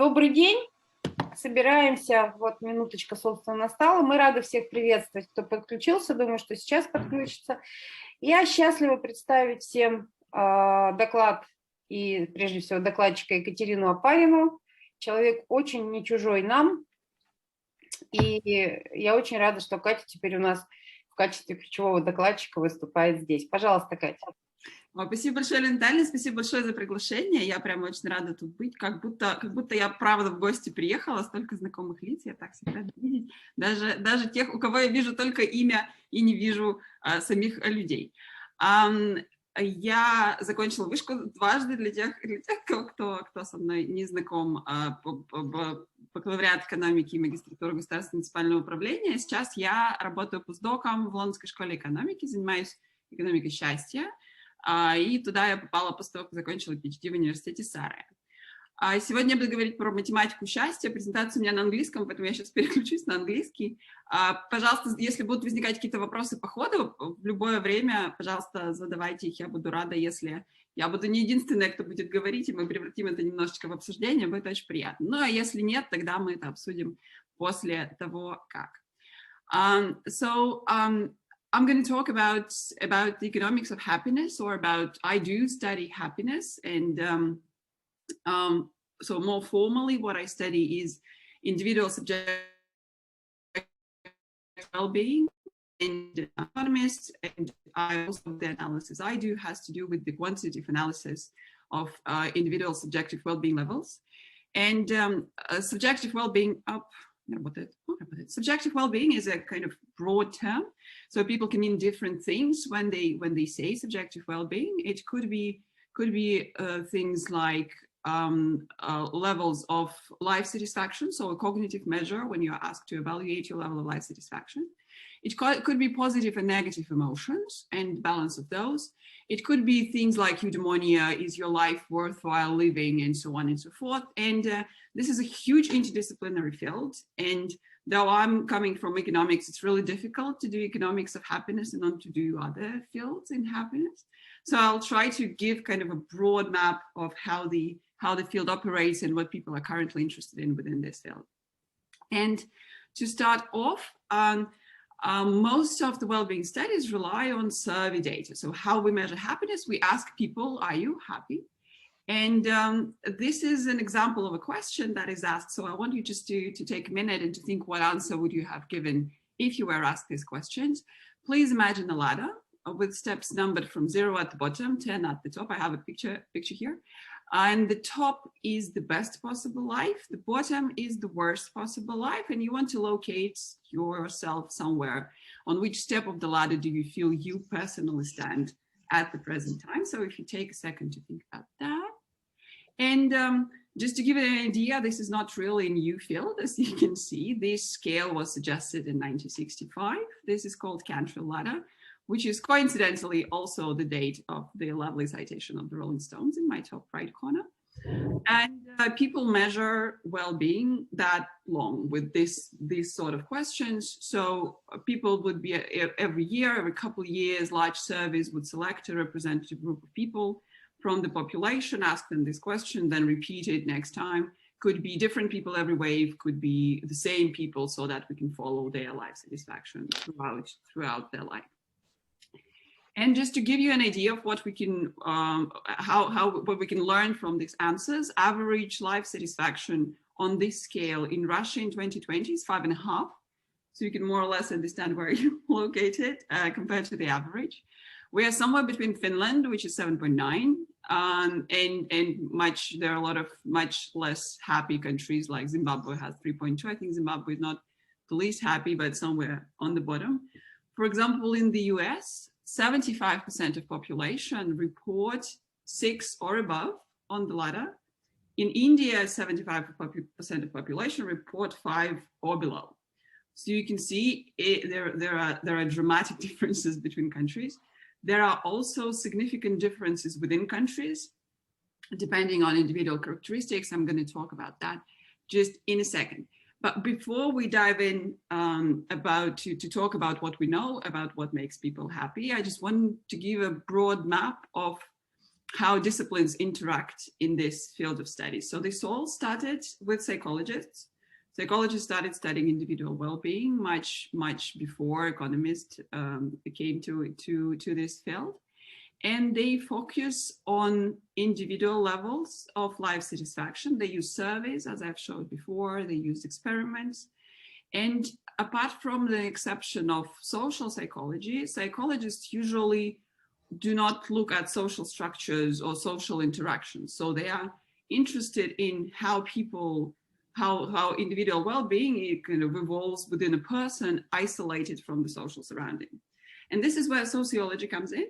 Добрый день. Собираемся, вот минуточка, собственно, настала. Мы рады всех приветствовать, кто подключился. Думаю, что сейчас подключится. Я счастлива представить всем доклад и, прежде всего, докладчика Екатерину Опарину. Человек очень не чужой нам. И я очень рада, что Катя теперь у нас в качестве ключевого докладчика выступает здесь. Пожалуйста, Катя. Спасибо большое, Наталья, спасибо большое за приглашение. Я прям очень рада тут быть, как будто я правда в гости приехала, столько знакомых лиц, я так всегда рада видеть. Даже тех, у кого я вижу только имя и не вижу самих людей. Я закончила вышку дважды для тех, кто со мной не знаком, бакалавриат экономики и магистратура государственного муниципального управления. Сейчас я работаю постдоком в Лондонской школе экономики, занимаюсь экономикой счастья. И туда я попала после того, как закончила PhD в университете Сарая. Сегодня я буду говорить про математику счастья. Презентация у меня на английском, поэтому я сейчас переключусь на английский. Пожалуйста, если будут возникать какие-то вопросы по ходу, в любое время, пожалуйста, задавайте их. Я буду рада, если я буду не единственная, кто будет говорить, и мы превратим это немножечко в обсуждение, будет очень приятно. Ну, а если нет, тогда мы это обсудим после того, как. I'm going to talk about the economics of happiness, or about I do study happiness, and so more formally, what I study is individual subjective well-being, and economists, and I also the analysis I do has to do with the quantitative analysis of individual subjective well-being levels, and subjective well-being Subjective well-being is a kind of broad term, so people can mean different things when they say subjective well-being. It could be things like levels of life satisfaction, so a cognitive measure when you're asked to evaluate your level of life satisfaction. It could be positive and negative emotions and balance of those. It could be things like eudaimonia, is your life worthwhile living, and so on and so forth. And this is a huge interdisciplinary field. And though I'm coming from economics, it's really difficult to do economics of happiness and not to do other fields in happiness. So I'll try to give kind of a broad map of how the field operates and what people are currently interested in within this field. And to start off, most of the well-being studies rely on survey data. So how we measure happiness, we ask people, are you happy? And this is an example of a question that is asked. So I want you just to take a minute and to think, what answer would you have given if you were asked these questions? Please imagine a ladder with steps numbered from 0 at the bottom, 10 at the top. I have a picture here. And the top is the best possible life. The bottom is the worst possible life. And you want to locate yourself somewhere. On which step of the ladder do you feel you personally stand at the present time? So if you take a second to think about that. And just to give you an idea, this is not really a new field. As you can see, this scale was suggested in 1965. This is called Cantrell ladder, which is coincidentally also the date of the lovely citation of the Rolling Stones in my top right corner. And people measure well-being that long with these sort of questions. So people would be every year, every couple of years, large surveys would select a representative group of people from the population, ask them this question, then repeat it next time. Could be different people every wave, could be the same people, so that we can follow their life satisfaction throughout their life. And just to give you an idea of what we can, what we can learn from these answers, average life satisfaction on this scale in Russia in 2020 is 5.5. So you can more or less understand where you're located compared to the average. We are somewhere between Finland, which is 7.9, and there are a lot of much less happy countries, like Zimbabwe has 3.2. I think Zimbabwe is not the least happy, but somewhere on the bottom. For example, in the US, 75% of population report 6 or above on the ladder. In India, 75% of population report 5 or below. So you can see there are dramatic differences between countries. There are also significant differences within countries, depending on individual characteristics. I'm going to talk about that just in a second. But before we dive in to talk about what we know about what makes people happy, I just want to give a broad map of how disciplines interact in this field of study. So this all started with psychologists. Psychologists started studying individual well-being much before economists came to this field. And they focus on individual levels of life satisfaction. They use surveys, as I've showed before. They use experiments. And apart from the exception of social psychology, psychologists usually do not look at social structures or social interactions. So they are interested in how people, how individual well-being kind of evolves within a person isolated from the social surrounding. And this is where sociology comes in.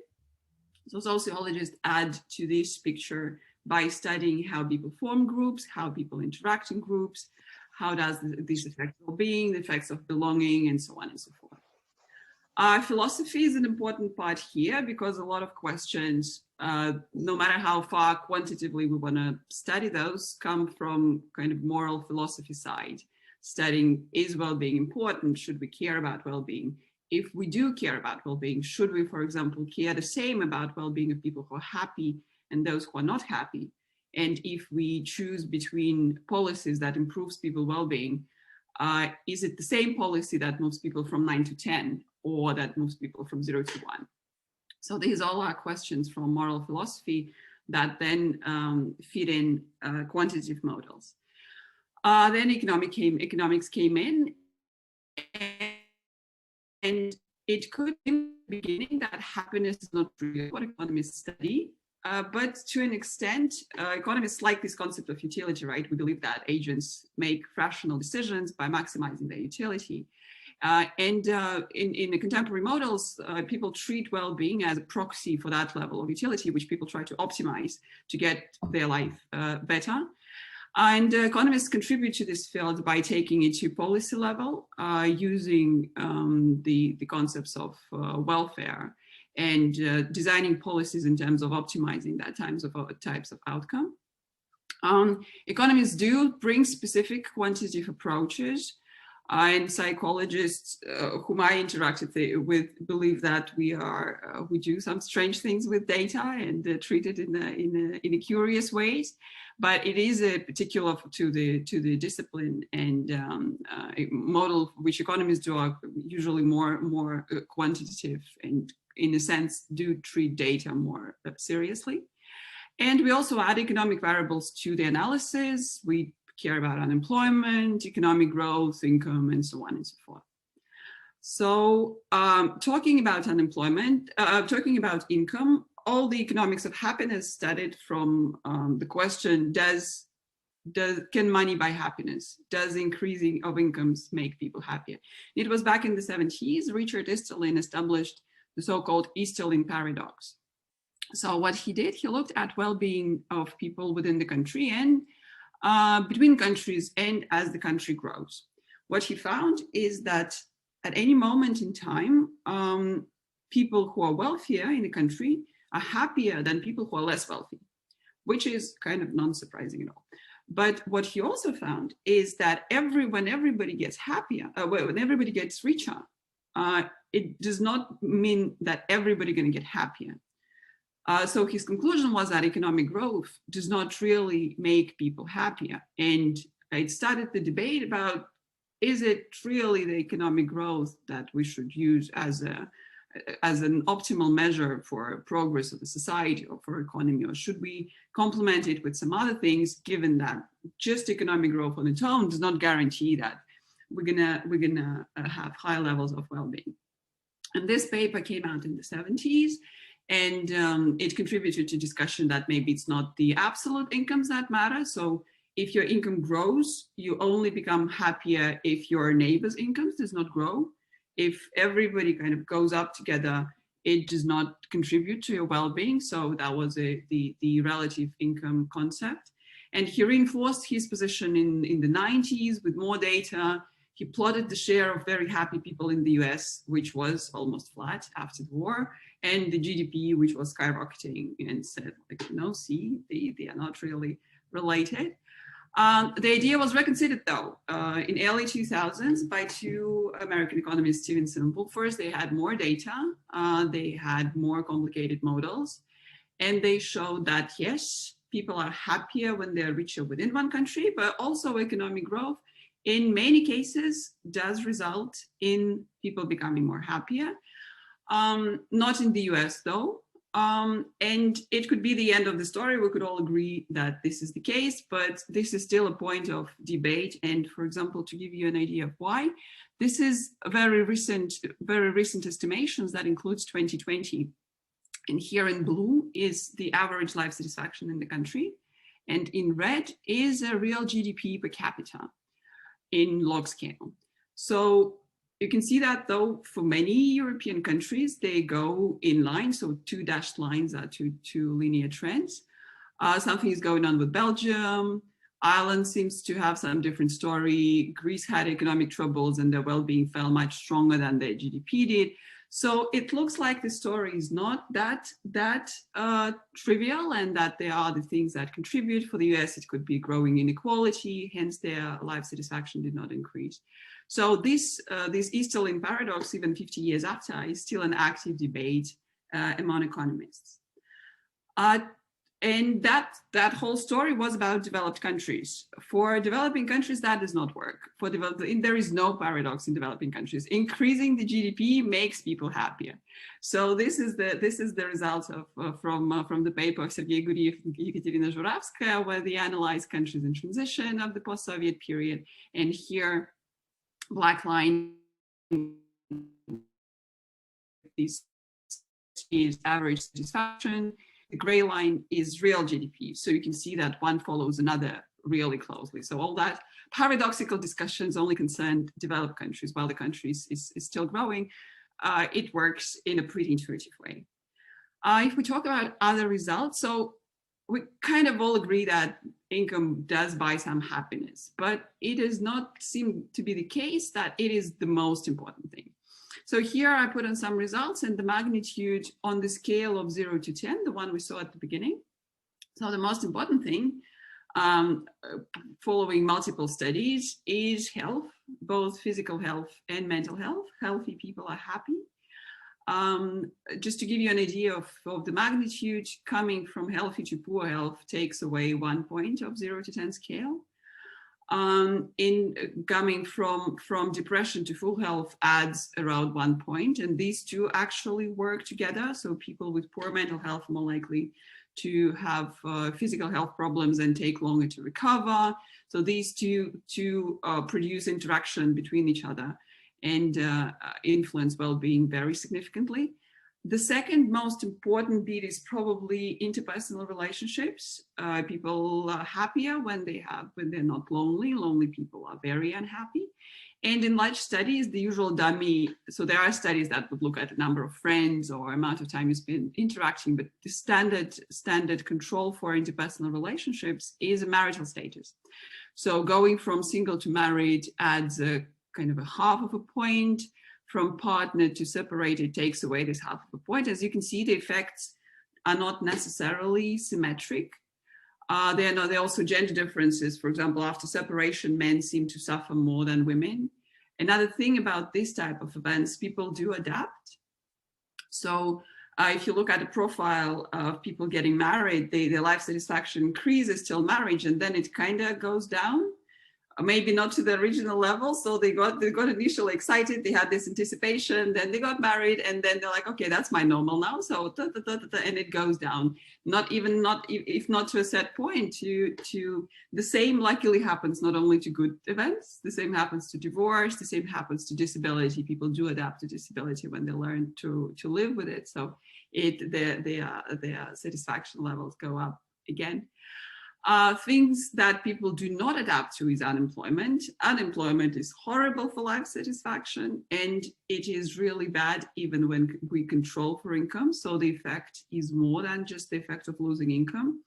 So sociologists add to this picture by studying how people form groups, how people interact in groups, how does this affect well-being, the effects of belonging, and so on and so forth. Philosophy is an important part here because a lot of questions, no matter how far quantitatively we want to study those, come from kind of moral philosophy side. Studying, is well-being important? Should we care about well-being? If we do care about well-being, should we, for example, care the same about well-being of people who are happy and those who are not happy? And if we choose between policies that improves people's well-being, is it the same policy that moves people from 9 to 10 or that moves people from 0 to 1? So these all are questions from moral philosophy that then feed in quantitative models. Then economics came in, and it could be in the beginning that happiness is not really what economists study, but to an extent, economists like this concept of utility, right? We believe that agents make rational decisions by maximizing their utility. In the contemporary models, people treat well-being as a proxy for that level of utility, which people try to optimize to get their life better. And economists contribute to this field by taking it to policy level, using the concepts of welfare and designing policies in terms of optimizing that types of outcome. Economists do bring specific quantitative approaches, and psychologists whom I interacted with believe that we do some strange things with data and treat it in a curious ways. But it is a particular to the discipline, and a model which economists do are usually more quantitative and in a sense do treat data more seriously. And we also add economic variables to the analysis. We care about unemployment, economic growth, income, and so on and so forth. So talking about unemployment, talking about income, all the economics of happiness studied from the question, can money buy happiness? Does increasing of incomes make people happier? It was back in the 70s, Richard Easterling established the so-called Easterling Paradox. So what he did, he looked at well-being of people within the country and between countries and as the country grows. What he found is that at any moment in time, people who are wealthier in the country are happier than people who are less wealthy, which is kind of non-surprising at all. But what he also found is that when everybody gets happier, when everybody gets richer, it does not mean that everybody's going to get happier. So his conclusion was that economic growth does not really make people happier. And it started the debate about, is it really the economic growth that we should use as an optimal measure for progress of the society or for economy, or should we complement it with some other things, given that just economic growth on its own does not guarantee that we're gonna have high levels of well-being. And this paper came out in the 70s, and it contributed to discussion that maybe it's not the absolute incomes that matter. So if your income grows, you only become happier if your neighbor's incomes does not grow. If everybody kind of goes up together, it does not contribute to your well-being. So that was the relative income concept. And he reinforced his position in the 90s with more data. He plotted the share of very happy people in the US, which was almost flat after the war, and the GDP, which was skyrocketing, and said, like, no, see, they are not really related. The idea was reconsidered, though, in early 2000s by two American economists, Stevenson and Wolfers. They had more data, they had more complicated models, And they showed that, yes, people are happier when they're richer within one country, but also economic growth in many cases does result in people becoming more happier. Not in the US though. And it could be the end of the story. We could all agree that this is the case, but this is still a point of debate. And for example, to give you an idea of why, this is a very recent estimations that includes 2020. And here in blue is the average life satisfaction in the country. And in red is a real GDP per capita in log scale. So you can see that though for many European countries, they go in line. So two dashed lines are two linear trends. Something is going on with Belgium. Ireland seems to have some different story. Greece had economic troubles and their well-being fell much stronger than their GDP did. So it looks like the story is not that trivial, and that there are the things that contribute. For the US, it could be growing inequality, hence their life satisfaction did not increase. So this Easterling Paradox, even 50 years after, is still an active debate among economists. And that whole story was about developed countries. For developing countries, that does not work. For there is no paradox in developing countries. Increasing the GDP makes people happier. So this is the result of from the paper of Sergei Guriev and Екатерина Опариной, where they analyze countries in transition of the post-Soviet period. And here, black line, this is average satisfaction. The gray line is real GDP. So you can see that one follows another really closely. So all that paradoxical discussions only concern developed countries, while the countries is still growing. It works in a pretty intuitive way. If we talk about other results, so we kind of all agree that income does buy some happiness, but it does not seem to be the case that it is the most important thing. So here I put on some results and the magnitude on the scale of 0 to 10, the one we saw at the beginning. So the most important thing, following multiple studies, is health, both physical health and mental health. Healthy people are happy. Just to give you an idea of the magnitude, coming from healthy to poor health takes away 1 point of 0 to 10 scale. In coming from depression to full health adds around 1 point, and these two actually work together. So people with poor mental health are more likely to have physical health problems and take longer to recover. So these two produce interaction between each other and influence well-being very significantly. The second most important bit is probably interpersonal relationships. People are happier when they're not lonely. Lonely people are very unhappy. And in large studies, the usual dummy, so there are studies that would look at the number of friends or amount of time you spend interacting, but the standard control for interpersonal relationships is a marital status. So going from single to married adds a kind of a half of a point. From partner to separated takes away this half of a point. As you can see, the effects are not necessarily symmetric. There are also gender differences. For example, after separation, men seem to suffer more than women. Another thing about this type of events, people do adapt. So if you look at a profile of people getting married, their life satisfaction increases till marriage, and then it kind of goes down. Maybe not to the original level. So they got initially excited. They had this anticipation, then they got married, and then they're like, okay, that's my normal now. So and it goes down. If not to a set point, to the same luckily happens not only to good events, the same happens to divorce, the same happens to disability. People do adapt to disability when they learn to live with it. So their satisfaction levels go up again. Things that people do not adapt to is unemployment. Unemployment is horrible for life satisfaction, and it is really bad even when we control for income. So the effect is more than just the effect of losing income.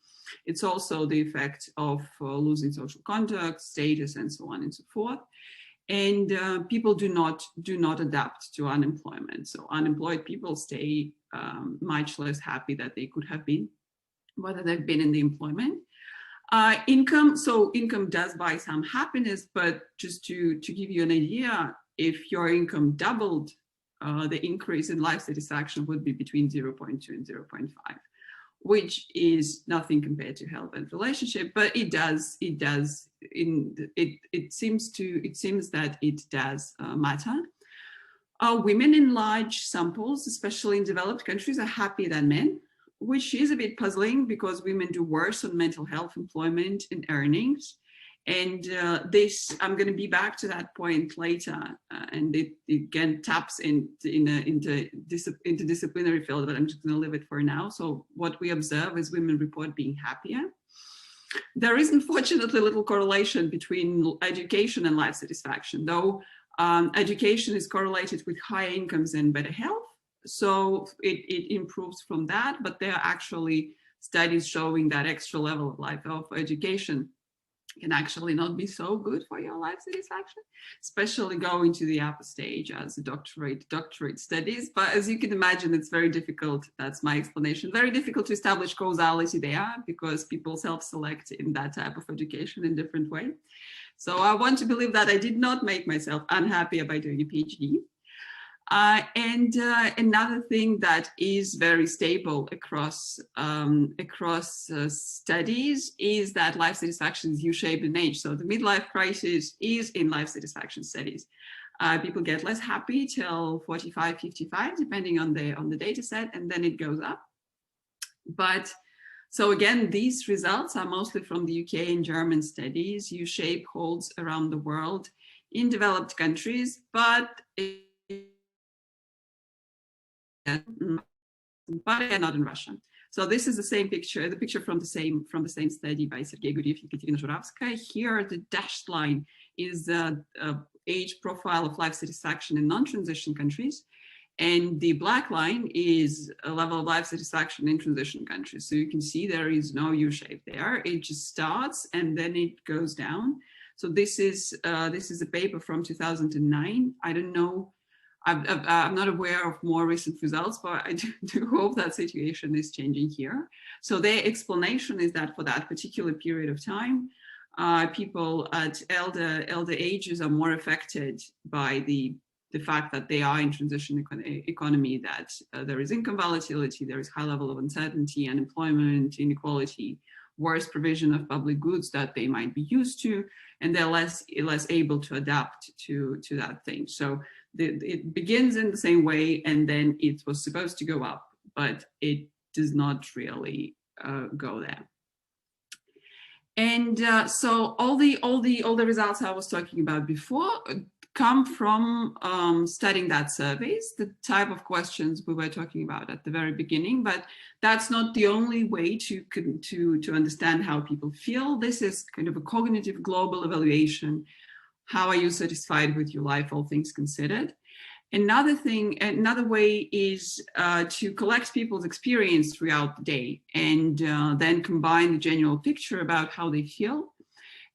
It's also the effect of losing social contact, status, and so on and so forth. And people do not adapt to unemployment. So unemployed people stay much less happy than they could have been, whether they've been in the employment. Income does buy some happiness, but just to give you an idea, if your income doubled, the increase in life satisfaction would be between 0.2 and 0.5. which is nothing compared to health and relationship, but it seems that it does matter. Women in large samples, especially in developed countries, are happier than men, which is a bit puzzling because women do worse on mental health, employment, and earnings. And this, I'm going to be back to that point later, and it again taps into interdisciplinary field, but I'm just going to leave it for now. So what we observe is women report being happier. There is unfortunately little correlation between education and life satisfaction, though education is correlated with higher incomes and better health. So it improves from that, but there are actually studies showing that extra level of life of education can actually not be so good for your life satisfaction, especially going to the upper stage as a doctorate studies. But as you can imagine, it's very difficult. That's my explanation. Very difficult to establish causality there because people self-select in that type of education in different way. So I want to believe that I did not make myself unhappier by doing a PhD. And another thing that is very stable across studies is that life satisfaction is U-shaped in age. So the midlife crisis is in life satisfaction studies. People get less happy till 45, 55, depending on the data set, and then it goes up. But so again, these results are mostly from the UK and German studies. U-shape holds around the world in developed countries, but not in Russia. So this is the same picture, the picture from the same study by Sergei Guriev, Екатерина Опариной. Here, the dashed line is the age profile of life satisfaction in non-transition countries, and the black line is a level of life satisfaction in transition countries. So you can see there is no U-shape there. It just starts and then it goes down. So this is a paper from 2009. I don't know. I'm not aware of more recent results, but I do hope that situation is changing here. So their explanation is that for that particular period of time, people at elder ages are more affected by the fact that they are in transition economy, that there is income volatility, there is high level of uncertainty, unemployment, inequality, worse provision of public goods that they might be used to, and they're less able to adapt to that thing. So it begins in the same way, and then it was supposed to go up, but it does not really go there. And so all the results I was talking about before come from studying that surveys, the type of questions we were talking about at the very beginning, but that's not the only way to understand how people feel. This is kind of a cognitive global evaluation. How are you satisfied with your life, all things considered? Another way is to collect people's experience throughout the day and then combine the general picture about how they feel.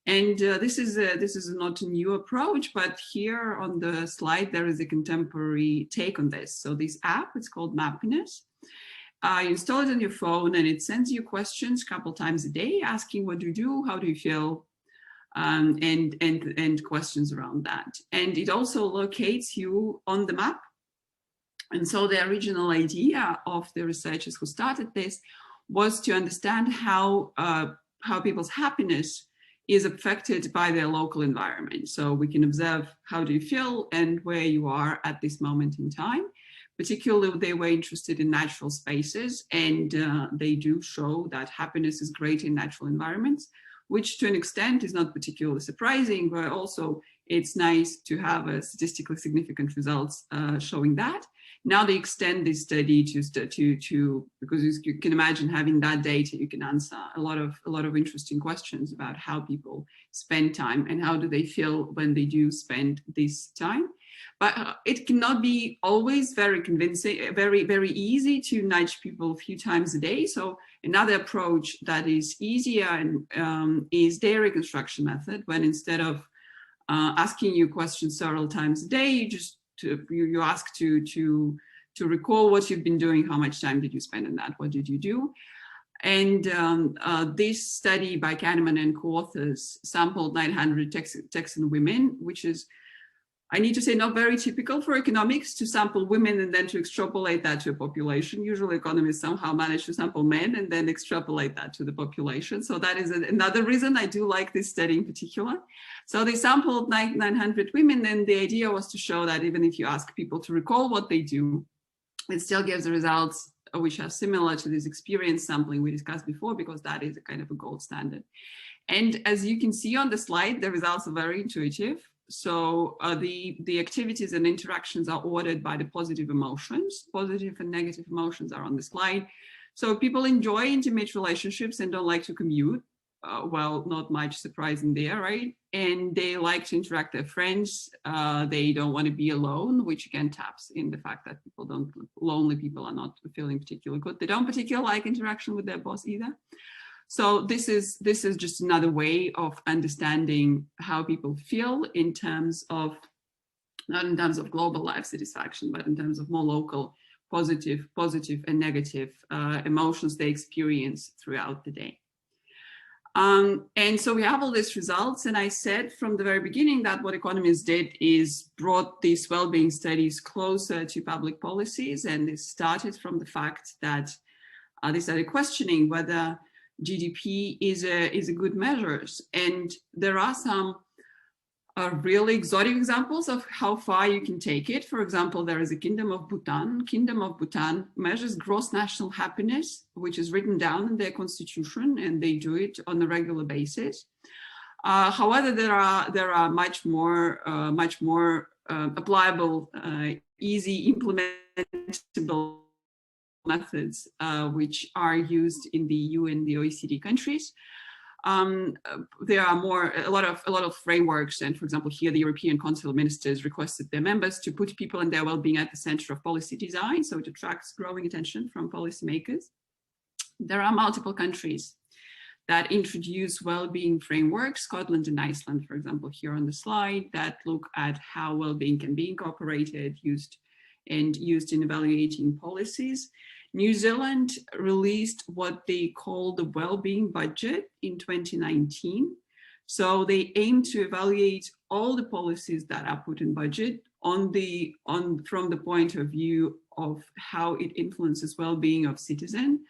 And this is not a new approach, but here on the slide, there is a contemporary take on this. So this app, it's called Happiness. You install it on your phone and it sends you questions a couple times a day, asking what do you do, how do you feel, and questions around that. And it also locates you on the map. And so the original idea of the researchers who started this was to understand how people's happiness is affected by their local environment. So we can observe how do you feel and where you are at this moment in time. Particularly, they were interested in natural spaces, and they do show that happiness is great in natural environments, which to an extent is not particularly surprising, but also it's nice to have a statistically significant results showing that. Now they extend this study to because you can imagine having that data, you can answer a lot of interesting questions about how people spend time and how do they feel when they do spend this time. But it cannot be always very convincing, very easy to nudge people a few times a day. So another approach that is easier is their reconstruction method, when instead of asking you questions several times a day, you ask to recall what you've been doing, how much time did you spend on that, what did you do? And this study by Kahneman and co-authors sampled 900 Texan women, which is I need to say not very typical for economics to sample women and then to extrapolate that to a population. Usually economists somehow manage to sample men and then extrapolate that to the population. So that is another reason I do like this study in particular. So they sampled 900 women, and the idea was to show that even if you ask people to recall what they do, it still gives the results which are similar to this experience sampling we discussed before, because that is a kind of a gold standard. And as you can see on the slide, the results are very intuitive. So the activities and interactions are ordered by the positive emotions. Positive and negative emotions are on the slide. So people enjoy intimate relationships and don't like to commute. Well, not much surprising there, right? And they like to interact with their friends. They don't want to be alone, which again taps in the fact that lonely people are not feeling particularly good. They don't particularly like interaction with their boss either. So this is just another way of understanding how people feel in terms of, not in terms of global life satisfaction, but in terms of more local positive and negative emotions they experience throughout the day. And so we have all these results, and I said from the very beginning that what economists did is brought these well-being studies closer to public policies, and this started from the fact that they started questioning whether GDP is a good measure. And there are some really exotic examples of how far you can take it. For example, there is a Kingdom of Bhutan. Kingdom of Bhutan measures gross national happiness, which is written down in their constitution, and they do it on a regular basis. However, there are much more applicable, easy implementable methods which are used in the EU and the OECD countries. There are a lot of frameworks, and for example here the European Council of Ministers requested their members to put people and their well-being at the center of policy design, so it attracts growing attention from policymakers. There are multiple countries that introduce well-being frameworks, Scotland and Iceland, for example, here on the slide, that look at how well-being can be incorporated, used in evaluating policies. New Zealand released what they call the well-being budget in 2019. So they aim to evaluate all the policies that are put in budget from the point of view of how it influences well-being of citizens,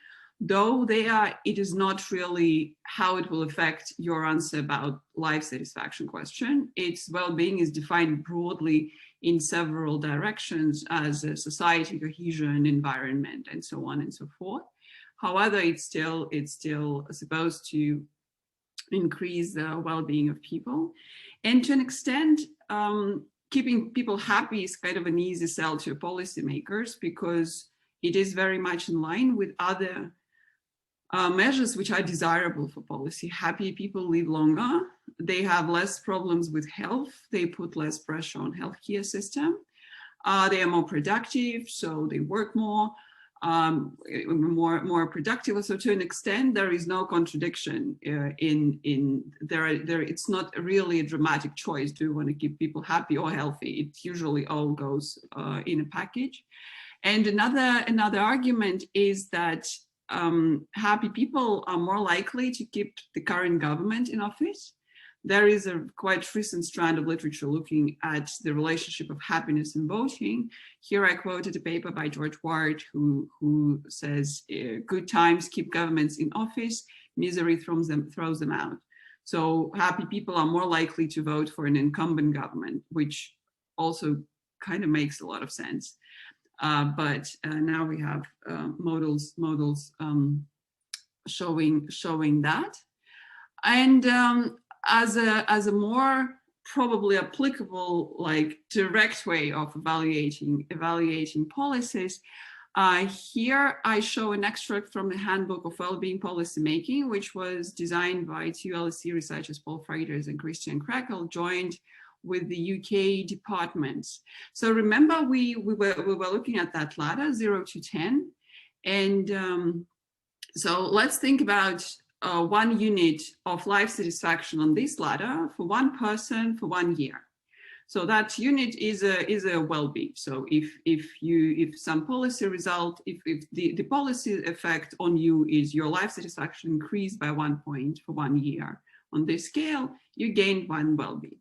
though it is not really how it will affect your answer about life satisfaction question. Its well-being is defined broadly in several directions as a society, cohesion, environment, and so on and so forth. However, it's still supposed to increase the well-being of people. And to an extent, keeping people happy is kind of an easy sell to policymakers, because it is very much in line with other measures which are desirable for policy. Happy people live longer, they have less problems with health, they put less pressure on healthcare system, they are more productive, so they work more productive. So to an extent, there is no contradiction it's not really a dramatic choice. Do you want to keep people happy or healthy? It usually all goes in a package. And another argument is that happy people are more likely to keep the current government in office. There is a quite recent strand of literature looking at the relationship of happiness and voting. Here I quoted a paper by George Ward who says, good times keep governments in office, misery throws them out. So happy people are more likely to vote for an incumbent government, which also kind of makes a lot of sense. But now we have models showing that. And as a more probably applicable, like direct way of evaluating policies, here I show an extract from the Handbook of Wellbeing Policymaking, which was designed by two LSE researchers, Paul Freighters and Christian Krakel, joined with the UK departments. So remember, we were looking at that ladder 0 to 10, and so let's think about 1 unit of life satisfaction on this ladder for one person for 1 year. So that unit is a well-being. So if some policy result, if the policy effect on you is your life satisfaction increased by 1 point for 1 year on this scale, you gained 1 well-being.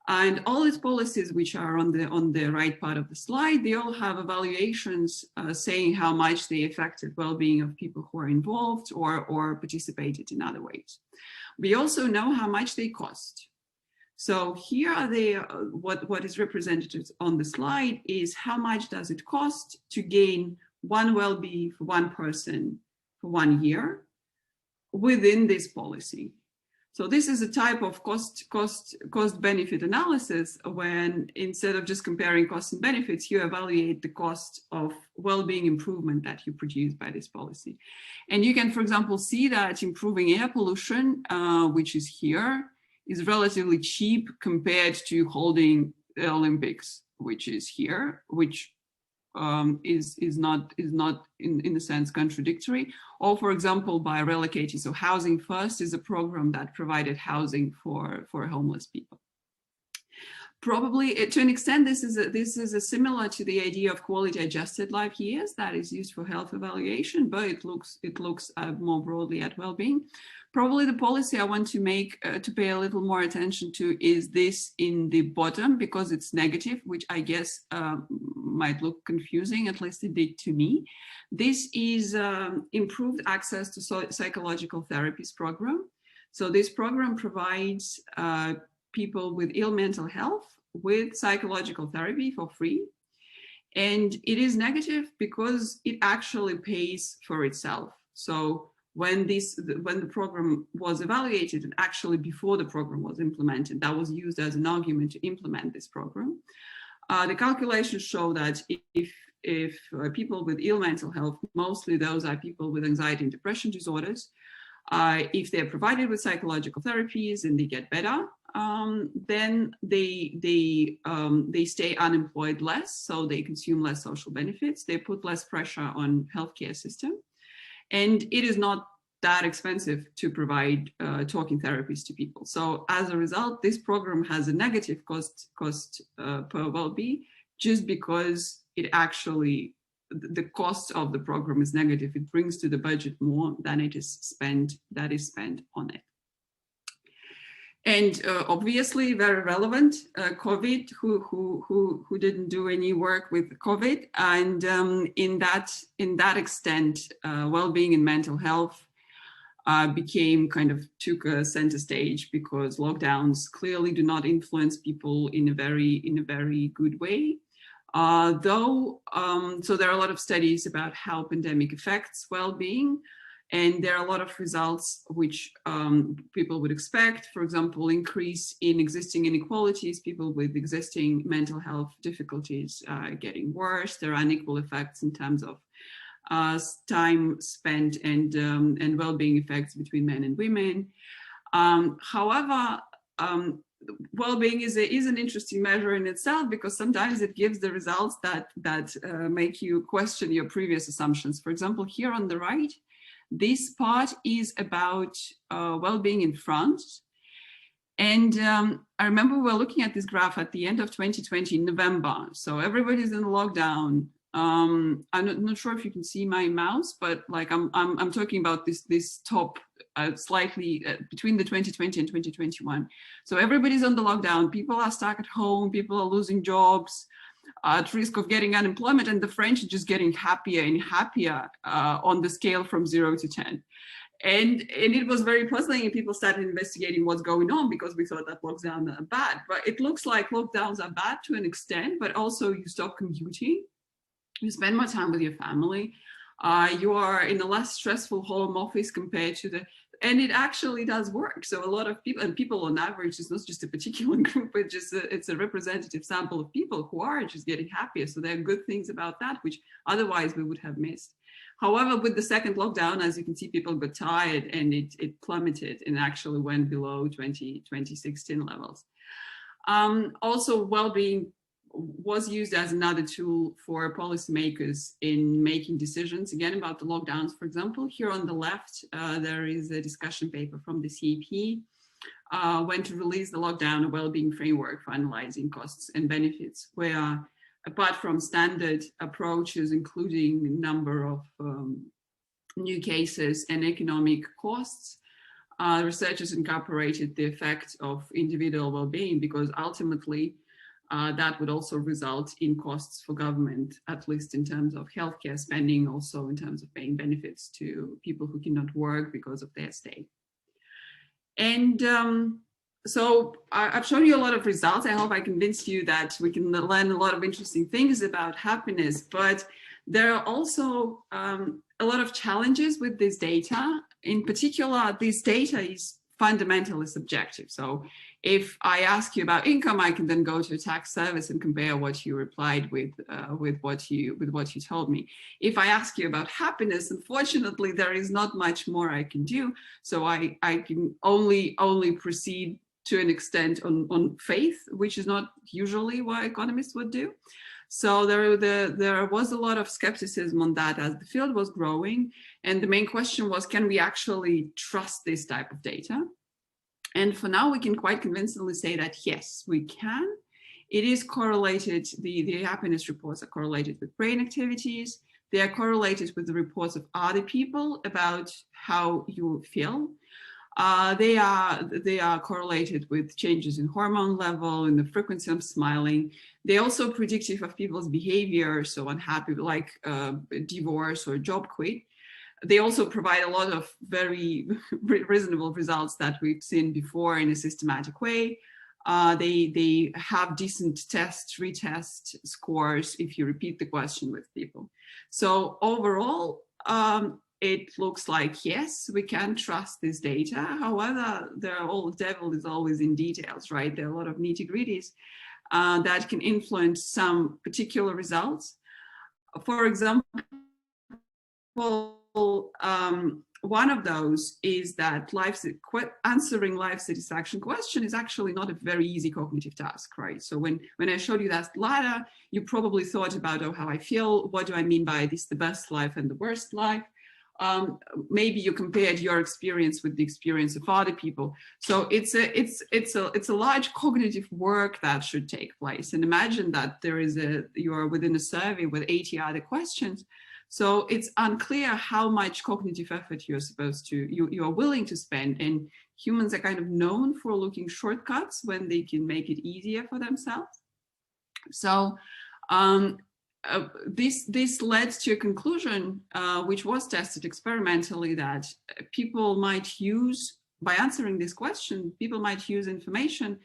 And all these policies, which are on the right part of the slide, they all have evaluations saying how much they affected well-being of people who are involved or participated in other ways. We also know how much they cost. So here are what is represented on the slide is how much does it cost to gain one well-being for one person for 1 year within this policy. So this is a type of cost benefit analysis when instead of just comparing costs and benefits, you evaluate the cost of well-being improvement that you produce by this policy. And you can, for example, see that improving air pollution, which is here, is relatively cheap compared to holding the Olympics, which is here, which is not in a sense contradictory. Or for example, by relocating, so Housing First is a program that provided housing for homeless people. Probably to an extent, this is similar to the idea of quality adjusted life years that is used for health evaluation, but it looks more broadly at well-being. Probably the policy I want to make to pay a little more attention to is this in the bottom, because it's negative, which I guess might look confusing, at least it did to me. This is improved access to psychological therapies program. So this program provides people with ill mental health with psychological therapy for free. And it is negative because it actually pays for itself. So when the program was evaluated, and actually before the program was implemented, that was used as an argument to implement this program. The calculations show that if people with ill mental health, mostly those are people with anxiety and depression disorders, if they're provided with psychological therapies and they get better, then they stay unemployed less, so they consume less social benefits, they put less pressure on healthcare system. And it is not that expensive to provide talking therapies to people. So as a result, this program has a negative cost per well-being, just because it actually, the cost of the program is negative. It brings to the budget more than it is spent on it. And obviously very relevant, COVID, who didn't do any work with COVID, and in that extent, well-being and mental health took a center stage, because lockdowns clearly do not influence people in a very good way. So there are a lot of studies about how pandemic affects well-being. And there are a lot of results which people would expect. For example, increase in existing inequalities, people with existing mental health difficulties getting worse. There are unequal effects in terms of time spent and well-being effects between men and women. However, well-being is an interesting measure in itself, because sometimes it gives the results that make you question your previous assumptions. For example, here on the right, this part is about well-being in France. And I remember we were looking at this graph at the end of 2020 in November. So everybody's in lockdown. I'm not sure if you can see my mouse, but like I'm talking about this top slightly between the 2020 and 2021. So everybody's on the lockdown. People are stuck at home. People are losing jobs. At risk of getting unemployment, and the French are just getting happier and happier on the scale from 0 to 10. And it was very puzzling, and people started investigating what's going on, because we thought that lockdowns are bad. But it looks like lockdowns are bad to an extent, but also you stop commuting, you spend more time with your family, you are in a less stressful home office compared to and it actually does work. So a lot of people, and people on average, it's not just a particular group, but it's a representative sample of people who are just getting happier. So there are good things about that, which otherwise we would have missed. However, with the second lockdown, as you can see, people got tired and it plummeted and actually went below 2016 levels. Also, well-being was used as another tool for policymakers in making decisions, again, about the lockdowns. For example, here on the left, there is a discussion paper from the CEP when to release the lockdown, a well-being framework for analyzing costs and benefits, where apart from standard approaches, including a number of new cases and economic costs, researchers incorporated the effect of individual well-being, because ultimately that would also result in costs for government, at least in terms of healthcare spending, also in terms of paying benefits to people who cannot work because of their stay. And so I've shown you a lot of results. I hope I convinced you that we can learn a lot of interesting things about happiness, but there are also a lot of challenges with this data. In particular, this data is fundamentally subjective. So if I ask you about income, I can then go to a tax service and compare what you replied with what you told me. If I ask you about happiness, unfortunately, there is not much more I can do. So I can only proceed to an extent on faith, which is not usually what economists would do. So there was a lot of skepticism on that as the field was growing. And the main question was, can we actually trust this type of data? And for now, we can quite convincingly say that, yes, we can. It is correlated, the happiness reports are correlated with brain activities. They are correlated with the reports of other people about how you feel. They are correlated with changes in hormone level, in the frequency of smiling. They're also predictive of people's behavior, so unhappy, like divorce or job quit. They also provide a lot of very reasonable results that we've seen before in a systematic way. They have decent test, retest scores if you repeat the question with people. So overall, it looks like, yes, we can trust this data. However, the devil is always in details, right? There are a lot of nitty-gritties that can influence some particular results. For example, one of those is that answering life satisfaction question is actually not a very easy cognitive task, right? So when I showed you that ladder, you probably thought about, oh, how I feel, what do I mean by this, the best life and the worst life? Maybe you compared your experience with the experience of other people. So it's a large cognitive work that should take place. And imagine that you are within a survey with 80 other questions. So it's unclear how much cognitive effort you are willing to spend. And humans are kind of known for looking shortcuts when they can make it easier for themselves. So this led to a conclusion, which was tested experimentally, that people might use, by answering this question, people might use information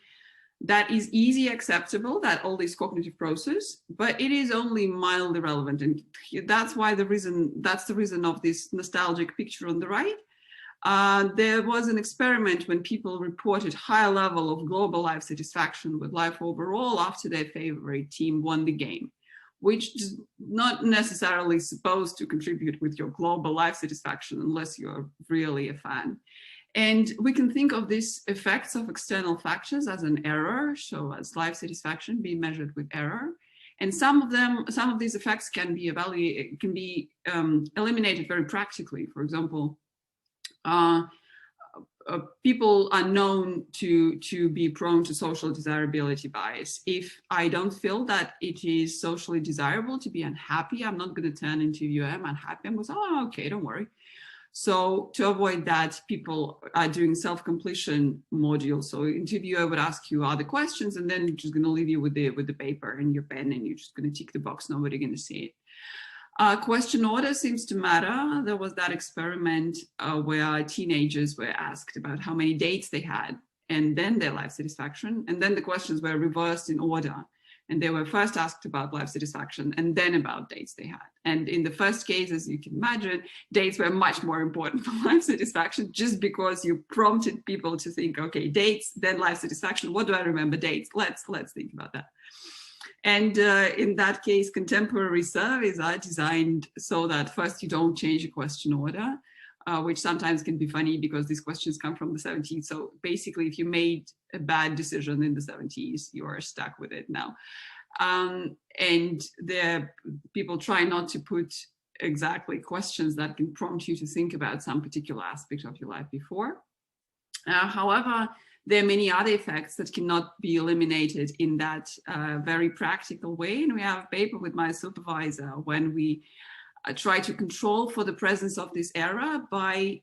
that is easy acceptable, that all this cognitive process, but it is only mildly relevant. And that's the reason of this nostalgic picture on the right. There was an experiment when people reported higher level of global life satisfaction with life overall after their favorite team won the game, which is not necessarily supposed to contribute with your global life satisfaction unless you're really a fan. And we can think of these effects of external factors as an error, so as life satisfaction being measured with error. And some of these effects can be eliminated very practically. For example, people are known to be prone to social desirability bias. If I don't feel that it is socially desirable to be unhappy, I'm not going to turn into you. I'm unhappy. I'm going to say, oh, okay, don't worry. So to avoid that, people are doing self-completion modules. So interviewer would ask you other questions, and then just going to leave you with the paper and your pen, and you're just going to tick the box. Nobody going to see it. Question order seems to matter. There was that experiment where teenagers were asked about how many dates they had, and then their life satisfaction, and then the questions were reversed in order. And they were first asked about life satisfaction and then about dates they had. And in the first case, as you can imagine, dates were much more important for life satisfaction, just because you prompted people to think, okay, dates, then life satisfaction. What do I remember? Dates. Let's think about that. And in that case, contemporary surveys are designed so that first you don't change the question order, which sometimes can be funny because these questions come from the 70s. So basically, if you made a bad decision in the 70s, you are stuck with it now. And people try not to put exactly questions that can prompt you to think about some particular aspect of your life before. However, there are many other effects that cannot be eliminated in that very practical way. And we have a paper with my supervisor when we try to control for the presence of this error by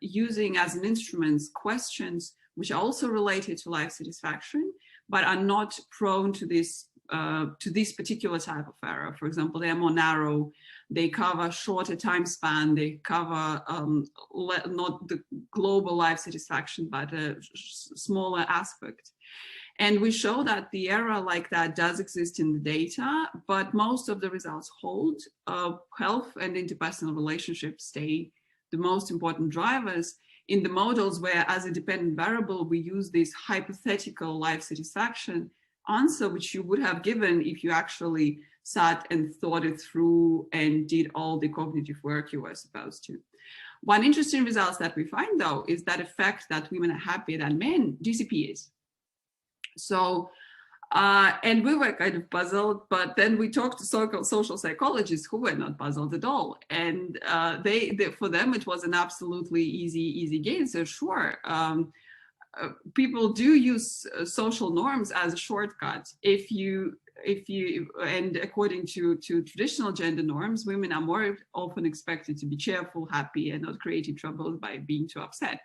using as an instrument questions which are also related to life satisfaction, but are not prone to this particular type of error. For example, they are more narrow, they cover shorter time span, they cover not the global life satisfaction, but a smaller aspect. And we show that the error like that does exist in the data, but most of the results hold. Health and interpersonal relationships stay the most important drivers in the models where, as a dependent variable, we use this hypothetical life satisfaction answer, which you would have given if you actually sat and thought it through and did all the cognitive work you were supposed to. One interesting result that we find, though, is that effect that women are happier than men disappears. So, and we were kind of puzzled, but then we talked to social psychologists who were not puzzled at all. And for them, it was an absolutely easy gain. So sure, people do use social norms as a shortcut. And according to traditional gender norms, women are more often expected to be cheerful, happy, and not creating trouble by being too upset.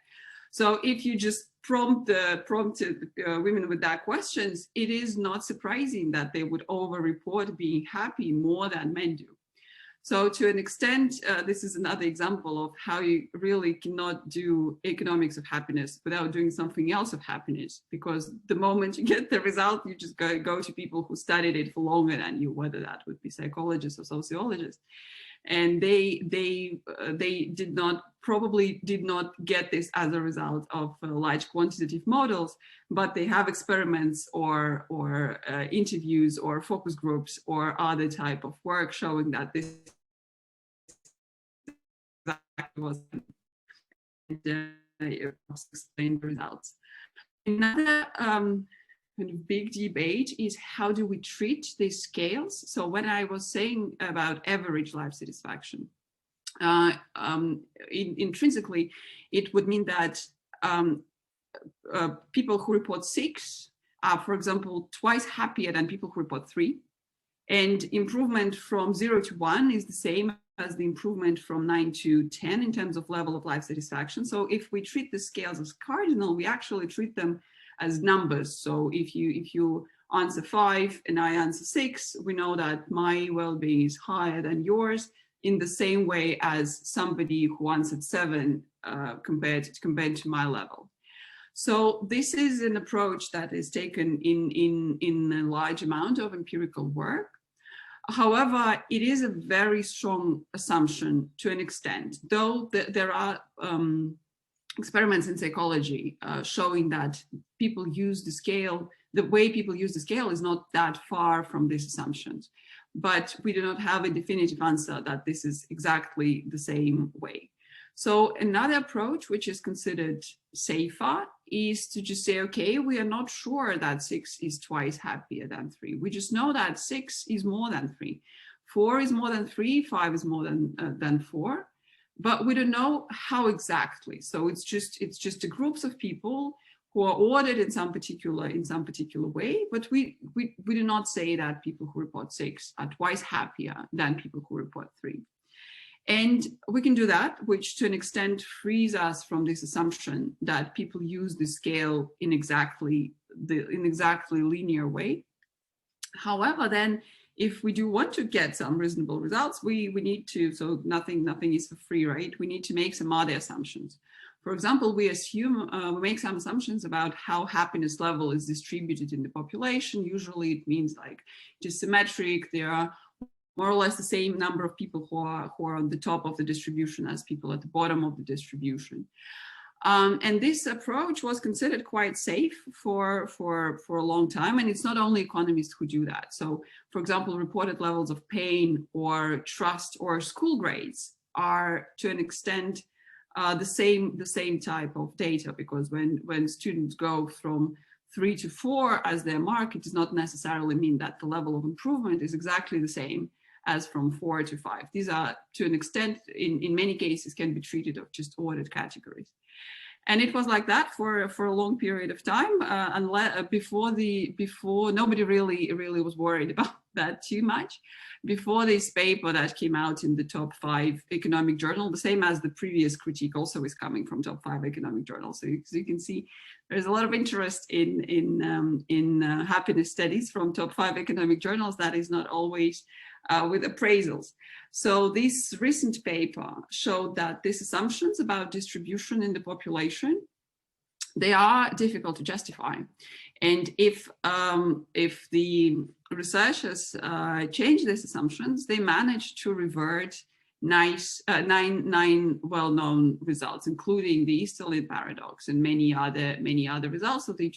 So if you just prompted women with that questions, it is not surprising that they would over-report being happy more than men do. So to an extent, this is another example of how you really cannot do economics of happiness without doing something else of happiness, because the moment you get the result, you just go to people who studied it for longer than you, whether that would be psychologists or sociologists. And they probably did not get this as a result of large quantitative models, but they have experiments or interviews or focus groups or other type of work showing that this was explain the results. Another kind of big debate is how do we treat these scales? So when I was saying about average life satisfaction, intrinsically, it would mean that people who report 6 are, for example, twice happier than people who report 3. And improvement from 0 to 1 is the same as the improvement from 9 to 10 in terms of level of life satisfaction. So if we treat the scales as cardinal, we actually treat them as numbers. So if you answer 5 and I answer 6, we know that my well-being is higher than yours, in the same way as somebody who answered 7 compared to my level. So this is an approach that is taken in a large amount of empirical work. However, it is a very strong assumption to an extent, though there are experiments in psychology showing that people use the scale, the way people use the scale is not that far from these assumptions. But we do not have a definitive answer that this is exactly the same way. So another approach, which is considered safer, is to just say, okay, we are not sure that 6 is twice happier than 3. We just know that 6 is more than 3. 4 is more than 3, 5 is more than 4, but we don't know how exactly. So it's just the groups of people who are ordered in some particular way, but we do not say that people who report 6 are twice happier than people who report 3. And we can do that, which to an extent frees us from this assumption that people use the scale in exactly linear way. However, then if we do want to get some reasonable results, we need to, so nothing is for free, right? We need to make some other assumptions. For example, we make some assumptions about how happiness level is distributed in the population. Usually it means like just symmetric. There are more or less the same number of people who are on the top of the distribution as people at the bottom of the distribution. And this approach was considered quite safe for a long time. And it's not only economists who do that. So, for example, reported levels of pain or trust or school grades are to an extent the same type of data, because when students go from 3 to 4 as their mark, it does not necessarily mean that the level of improvement is exactly the same as from 4 to 5. These are, to an extent, in many cases, can be treated as just ordered categories. And it was like that for a long period of time, before nobody really was worried about that too much. Before this paper that came out in the top 5 economic journal, the same as the previous critique also is coming from top 5 economic journals. So you can see there's a lot of interest in happiness studies from top 5 economic journals. That is not always with appraisals. So this recent paper showed that these assumptions about distribution in the population, they are difficult to justify. And if the researchers change these assumptions, they manage to revert nine well-known results, including the Easterling Paradox and many other results. So they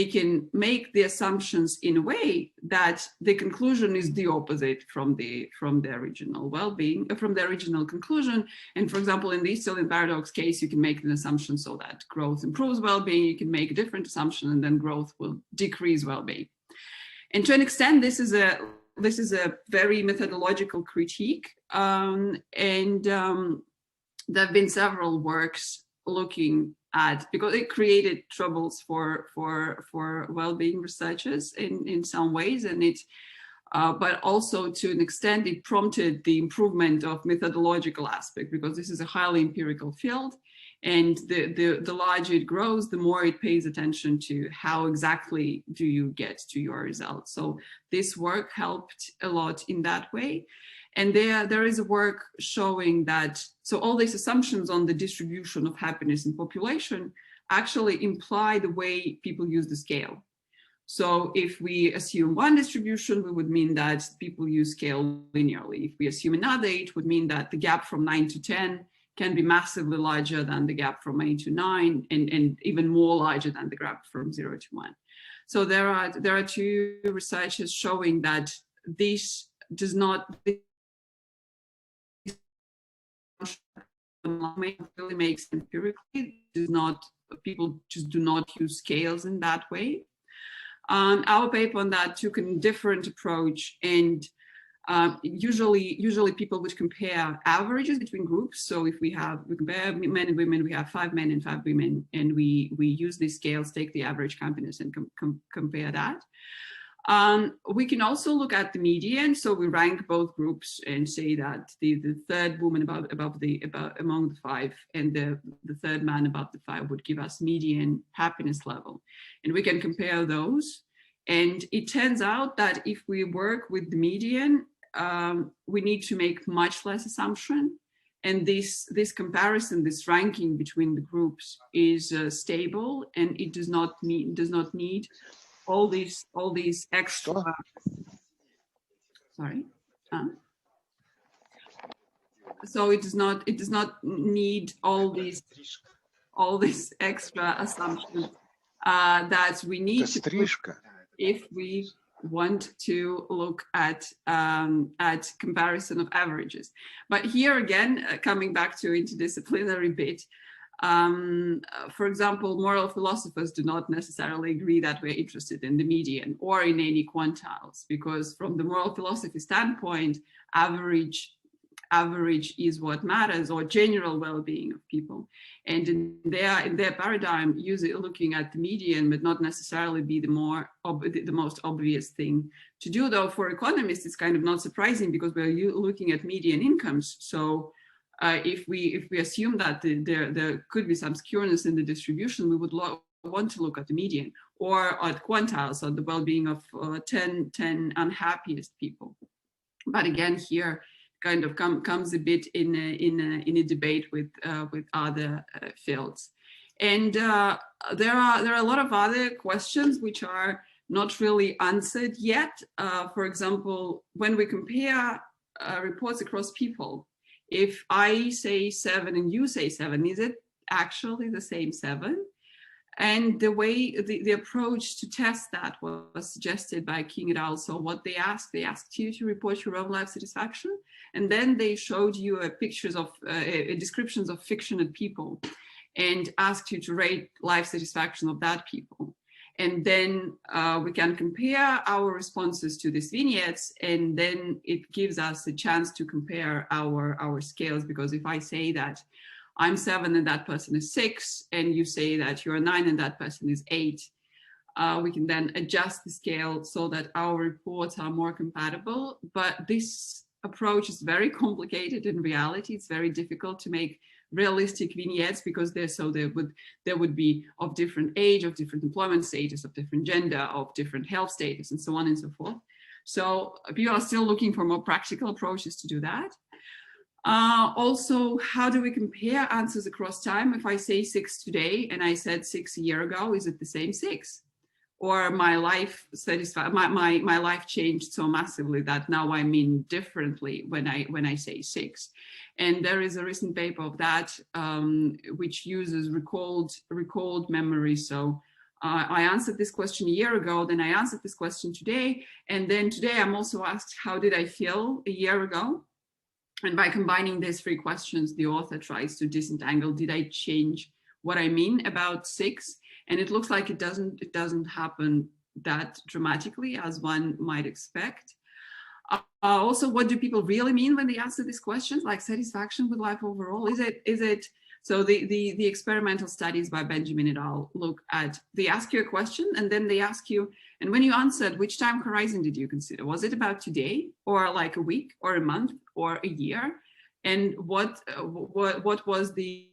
can make the assumptions in a way that the conclusion is the opposite from the original well-being, from the original conclusion. And for example, in the Easterling Paradox case, you can make an assumption so that growth improves well-being. You can make a different assumption, and then growth will decrease well-being. And to an extent, this is a very methodological critique, and there have been several works looking at, because it created troubles for well-being researchers in some ways, and but also to an extent it prompted the improvement of methodological aspect, because this is a highly empirical field, and the larger it grows, the more it pays attention to how exactly do you get to your results. So this work helped a lot in that way. And there is a work showing that, so all these assumptions on the distribution of happiness in population actually imply the way people use the scale. So if we assume one distribution, we would mean that people use scale linearly. If we assume another, it would mean that the gap from 9 to 10 can be massively larger than the gap from 8 to 9, and even more larger than the gap from 0 to 1. So there are 2 researchers showing that this does not really makes empirically, people just do not use scales in that way. Our paper on that took a different approach, and usually people would compare averages between groups. So if we compare men and women, we have 5 men and 5 women, and we use these scales, take the average happiness and compare that. We can also look at the median. So we rank both groups and say that the third woman among the 5 and the third man above the 5 would give us median happiness level. And we can compare those. And it turns out that if we work with the median, we need to make much less assumption. And this comparison, this ranking between the groups is stable, and it does not need all these extra. Sorry. So it does not need all these extra assumptions that we need to put if we want to look at comparison of averages. But here again, coming back to interdisciplinary bit, for example, moral philosophers do not necessarily agree that we're interested in the median or in any quantiles, because from the moral philosophy standpoint, average is what matters, or general well-being of people. And in their paradigm, usually looking at the median would not necessarily be the most obvious thing to do. Though for economists, it's kind of not surprising, because we're looking at median incomes. So if we assume that there could be some skewness in the distribution, we would want to look at the median or at quantiles, or the well-being of 10 unhappiest people. But again, here kind of comes a bit in a debate with other fields. And there are a lot of other questions which are not really answered yet. For example, when we compare reports across people, if I say 7 and you say 7, is it actually the same 7? And the way the approach to test that was suggested by King et al. So what they asked you to report your own life satisfaction, and then they showed you pictures of descriptions of fictional people, and asked you to rate life satisfaction of that people. And then we can compare our responses to these vignettes, and then it gives us a chance to compare our scales. Because if I say that I'm 7 and that person is 6, and you say that you're 9 and that person is 8. We can then adjust the scale so that our reports are more compatible. But this approach is very complicated in reality. It's very difficult to make realistic vignettes because there would be of different age, of different employment status, of different gender, of different health status, and so on and so forth. So people are still looking for more practical approaches to do that. Also, how do we compare answers across time? If I say 6 today and I said 6 a year ago, is it the same 6? Or my life my life changed so massively that now I mean differently when I say 6. And there is a recent paper of that which uses recalled memory. So I answered this question a year ago, then I answered this question today, and then today I'm also asked, how did I feel a year ago? And by combining these 3 questions, the author tries to disentangle, did I change what I mean about 6? And it looks like it doesn't happen that dramatically as one might expect. Also, what do people really mean when they answer these questions, like satisfaction with life overall? Is it so the experimental studies by Benjamin et al. Look at, they ask you a question and then they ask you, and when you answered, which time horizon did you consider? Was it about today, or like a week, or a month, or a year? And what was the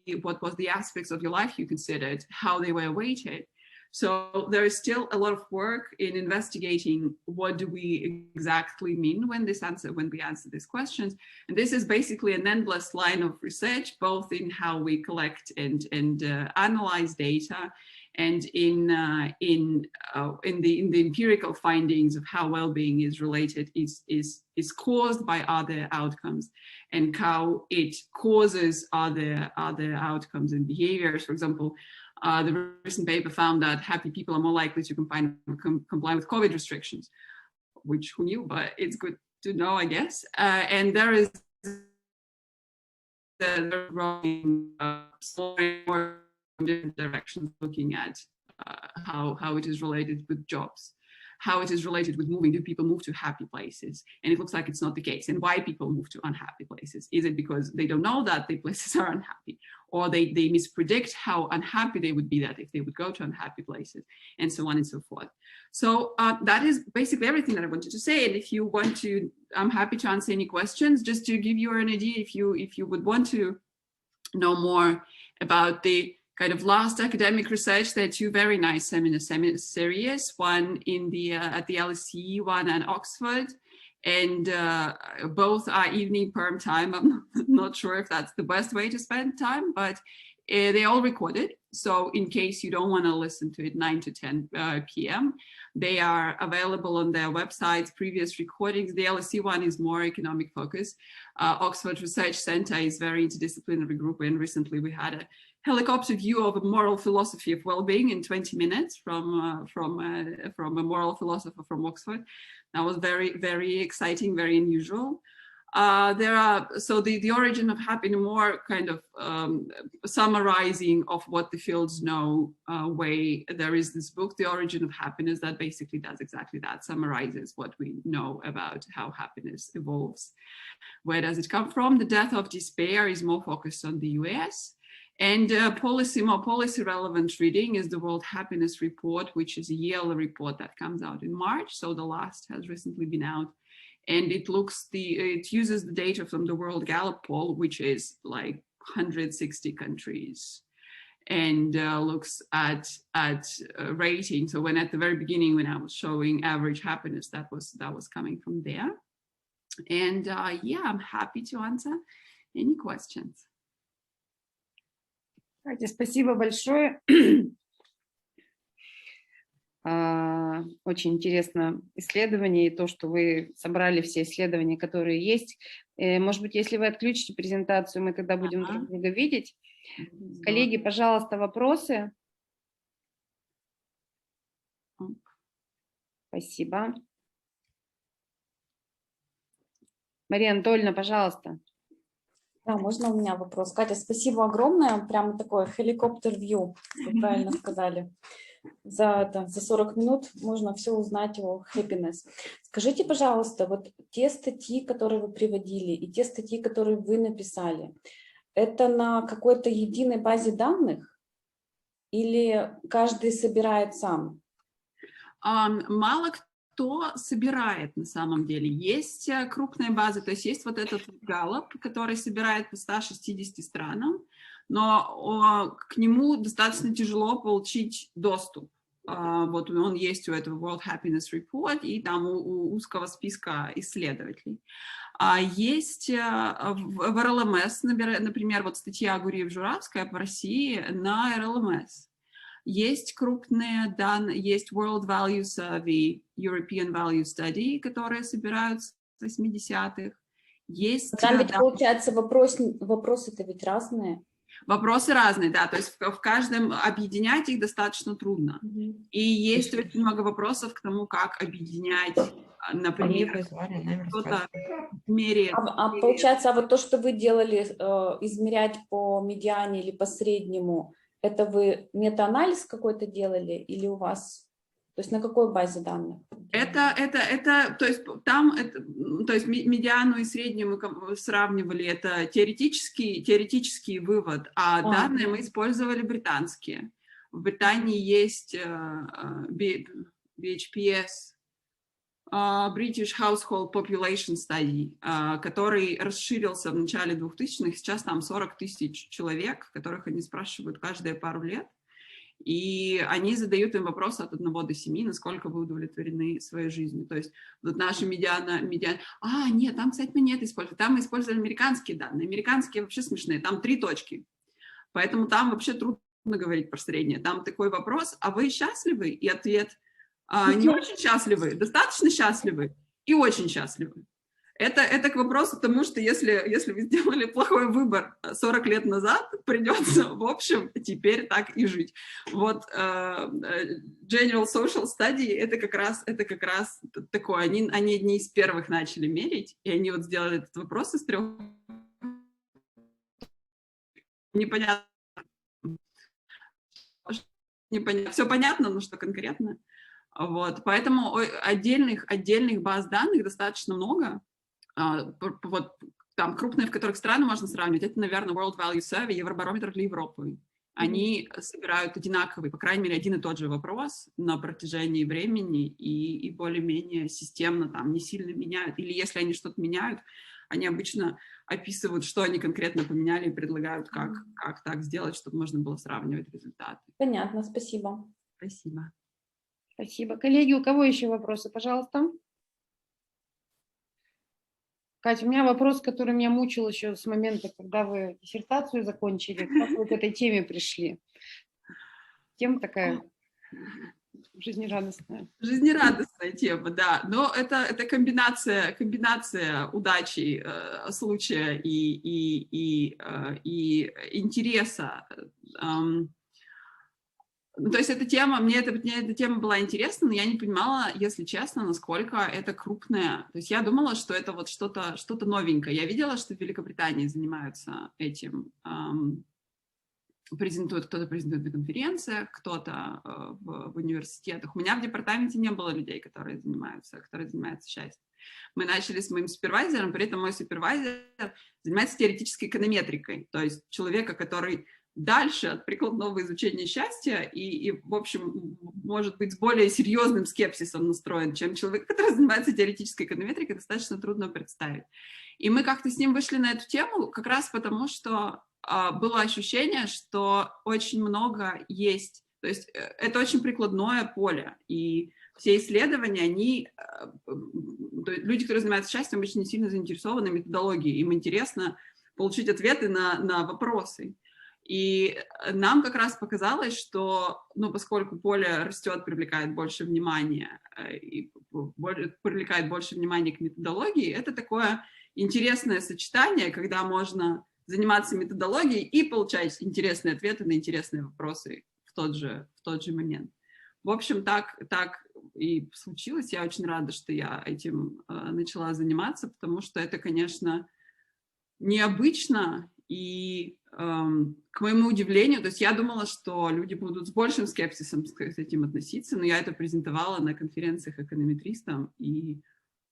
aspects of your life you considered, how they were weighted? So there is still a lot of work in investigating what do we exactly mean when we answer these questions. And this is basically an endless line of research, both in how we collect and analyze data, and in the empirical findings of how well-being is related, is caused by other outcomes, and how it causes other outcomes and behaviors. For example, the recent paper found that happy people are more likely to comply with COVID restrictions, which who knew, but it's good to know, I guess. And there is the growing more different directions, looking at how it is related with jobs, how it is related with moving. Do people move to happy places? And it looks like it's not the case. And why people move to unhappy places? Is it because they don't know that the places are unhappy, or they mispredict how unhappy they would be that if they would go to unhappy places, and so on and so forth. So that is basically everything that I wanted to say. And if you want to, I'm happy to answer any questions, just to give you an idea. If you would want to know more about the kind of last academic research, there are 2 very nice seminar series, one in the at the LSE, one at Oxford, and both are evening perm time. I'm not sure if that's the best way to spend time, but they're all recorded. So in case you don't want to listen to it 9 to 10 p.m., they are available on their websites, previous recordings. The LSE one is more economic focused. Oxford Research Centre is very interdisciplinary group, and recently we had a helicopter view of a moral philosophy of well-being in 20 minutes from a moral philosopher from Oxford. That was very, very exciting, very unusual. There are, so the origin of happiness, more kind of summarizing of what the fields know way. There is this book, The Origin of Happiness, that basically does exactly that, summarizes what we know about how happiness evolves. Where does it come from? The Death of Despair is more focused on the US. And more policy relevant reading is the World Happiness Report, which is a yearly report that comes out in March. So the last has recently been out. And it uses the data from the World Gallup poll, which is like 160 countries, and looks at rating. So when at the very beginning, when I was showing average happiness, that was coming from there. And yeah, I'm happy to answer any questions. Катя, спасибо большое. Очень интересно исследование, и то, что вы собрали все исследования, которые есть. Может быть, если вы отключите презентацию, мы тогда будем друг друга видеть. Коллеги, пожалуйста, вопросы. Спасибо. Мария Анатольевна, пожалуйста. Да, можно у меня вопрос? Катя, спасибо огромное. Прямо такой helicopter-view, вы правильно сказали. За 40 минут можно все узнать о happiness. Скажите, пожалуйста, вот те статьи, которые вы приводили, и те статьи, которые вы написали, это на какой-то единой базе данных или каждый собирает сам? Мало кто собирает на самом деле. Есть крупные базы, то есть есть вот этот Gallup, который собирает по 160 странам, но к нему достаточно тяжело получить доступ. Вот он есть у этого World Happiness Report и там у узкого списка исследователей. Есть в РЛМС, например, вот статья Гуриев-Журавская по России на РЛМС. Есть крупные данные, есть World Value Survey, European Value Study, которые собираются с 80-х. Есть, там ведь, получается, вопросы-то ведь разные. Вопросы разные, да, то есть в каждом объединять их достаточно трудно. И есть очень много вопросов к тому, как объединять, например, кто-то меряет. Получается, вот то, что вы делали, измерять по медиане или по среднему, это вы метаанализ какой-то делали или у вас, то есть на какой базе данных? То есть там, то есть медиану и среднюю мы сравнивали, это теоретический вывод, а данные мы использовали британские. В Британии есть BHPS, British Household Population Study, который расширился в начале 2000-х, сейчас там 40 тысяч человек, которых они спрашивают каждые пару лет. И они задают им вопрос от 1 до 7, насколько вы удовлетворены своей жизнью. То есть вот наша медиана... нет, там, кстати, мы не это использовали. Там мы использовали американские данные. Американские вообще смешные. Там 3 точки. Поэтому там вообще трудно говорить про среднее. Там такой вопрос, а вы счастливы? И ответ, не очень счастливы, достаточно счастливы и очень счастливы. Это к вопросу к тому, что если вы сделали плохой выбор 40 лет назад, придется, в общем, теперь так и жить. Вот General Social Study это как раз такое. Они одни из первых начали мерить, и они вот сделали этот вопрос из 3. Непонятно. Все понятно, но что конкретно. Вот. Поэтому отдельных баз данных достаточно много. Вот там крупные, в которых страны можно сравнивать, это, наверное, World Value Survey, Евробарометр для Европы. Они собирают одинаковый, по крайней мере, один и тот же вопрос на протяжении времени и более-менее системно там не сильно меняют. Или если они что-то меняют, они обычно описывают, что они конкретно поменяли и предлагают, как так сделать, чтобы можно было сравнивать результаты. Понятно, спасибо. Спасибо. Спасибо. Коллеги, у кого еще вопросы, пожалуйста? Катя, у меня вопрос, который меня мучил еще с момента, когда вы диссертацию закончили. Как вы к этой теме пришли? Тема такая жизнерадостная. Жизнерадостная тема, да. Но это комбинация удачи, случая и интереса. То есть эта тема, мне эта тема была интересна, но я не понимала, если честно, насколько это крупное. То есть я думала, что это вот что-то новенькое. Я видела, что в Великобритании занимаются этим, кто-то презентует на конференциях, кто-то в университетах. У меня в департаменте не было людей, которые занимаются счастьем. Мы начали с моим супервайзером, при этом мой супервайзер занимается теоретической эконометрикой, то есть человека, который дальше от прикладного изучения счастья и, в общем, может быть, с более серьезным скепсисом настроен, чем человек, который занимается теоретической эконометрикой, достаточно трудно представить. И мы как-то с ним вышли на эту тему как раз потому, что было ощущение, что очень много есть, то есть это очень прикладное поле, и все исследования, люди, которые занимаются счастьем, очень сильно заинтересованы методологией, им интересно получить ответы на вопросы. И нам как раз показалось, что, поскольку поле растет, привлекает больше внимания, привлекает больше внимания к методологии, это такое интересное сочетание, когда можно заниматься методологией и получать интересные ответы на интересные вопросы в тот же момент. В общем, так и случилось. Я очень рада, что я этим начала заниматься, потому что это, конечно, необычно. И к моему удивлению, то есть я думала, что люди будут с большим скепсисом с этим относиться, но я это презентовала на конференциях эконометристам, и,